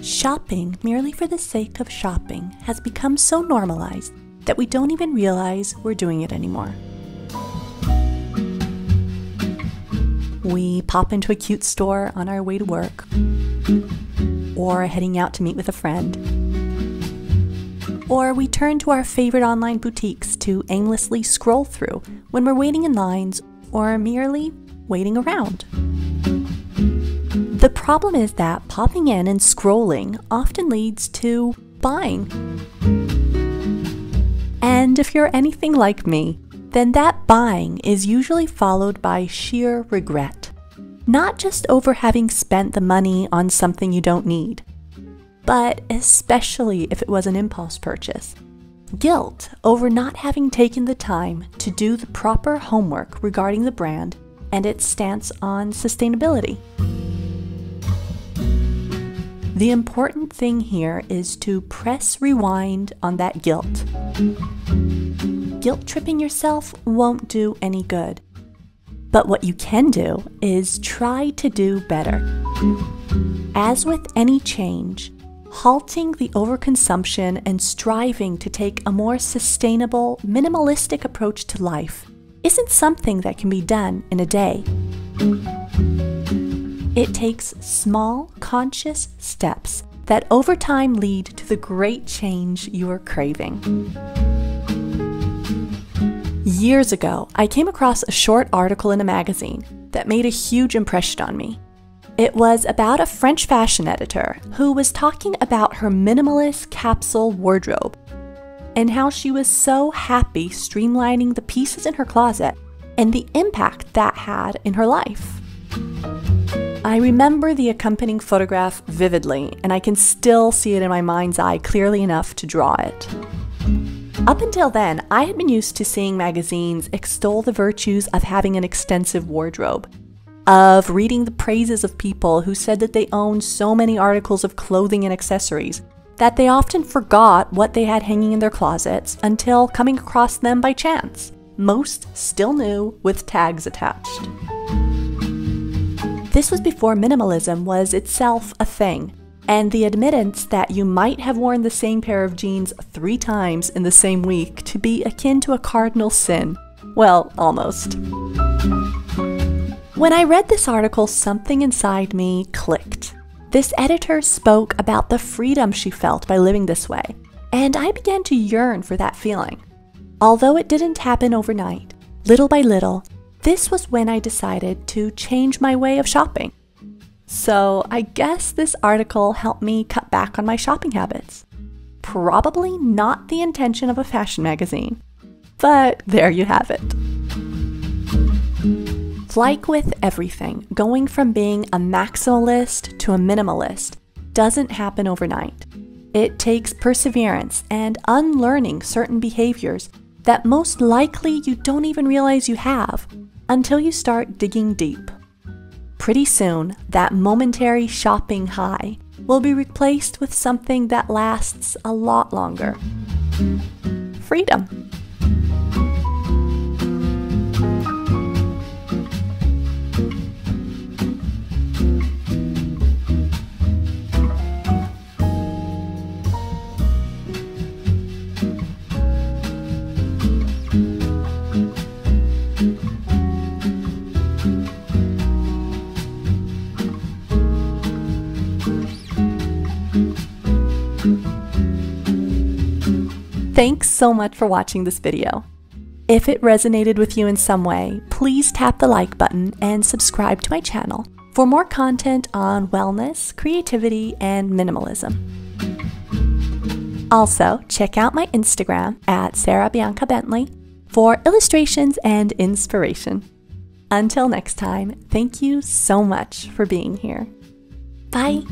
Shopping merely for the sake of shopping has become so normalized that we don't even realize we're doing it anymore. We pop into a cute store on our way to work, or heading out to meet with a friend, or we turn to our favorite online boutiques to aimlessly scroll through when we're waiting in lines or merely waiting around. The problem is that popping in and scrolling often leads to buying. And if you're anything like me, then that buying is usually followed by sheer regret. Not just over having spent the money on something you don't need, but especially if it was an impulse purchase. Guilt over not having taken the time to do the proper homework regarding the brand and its stance on sustainability. The important thing here is to press rewind on that guilt. Guilt tripping yourself won't do any good. But what you can do is try to do better. As with any change, halting the overconsumption and striving to take a more sustainable, minimalistic approach to life isn't something that can be done in a day. It takes small, conscious steps that over time lead to the great change you are craving. Years ago, I came across a short article in a magazine that made a huge impression on me. It was about a French fashion editor who was talking about her minimalist capsule wardrobe and how she was so happy streamlining the pieces in her closet and the impact that had in her life. I remember the accompanying photograph vividly, and I can still see it in my mind's eye clearly enough to draw it. Up until then, I had been used to seeing magazines extol the virtues of having an extensive wardrobe, of reading the praises of people who said that they owned so many articles of clothing and accessories that they often forgot what they had hanging in their closets until coming across them by chance, most still new with tags attached. This was before minimalism was itself a thing, and the admittance that you might have worn the same pair of jeans 3 times in the same week to be akin to a cardinal sin. Well, almost. When I read this article, something inside me clicked. This editor spoke about the freedom she felt by living this way, and I began to yearn for that feeling. Although it didn't happen overnight, little by little, this was when I decided to change my way of shopping. So I guess this article helped me cut back on my shopping habits. Probably not the intention of a fashion magazine, but there you have it. Like with everything, going from being a maximalist to a minimalist doesn't happen overnight. It takes perseverance and unlearning certain behaviors that most likely you don't even realize you have until you start digging deep. Pretty soon, that momentary shopping high will be replaced with something that lasts a lot longer. Freedom. Thanks so much for watching this video. If it resonated with you in some way, please tap the like button and subscribe to my channel for more content on wellness, creativity, and minimalism. Also, check out my Instagram at sarabiancabentley for illustrations and inspiration. Until next time, thank you so much for being here. Bye!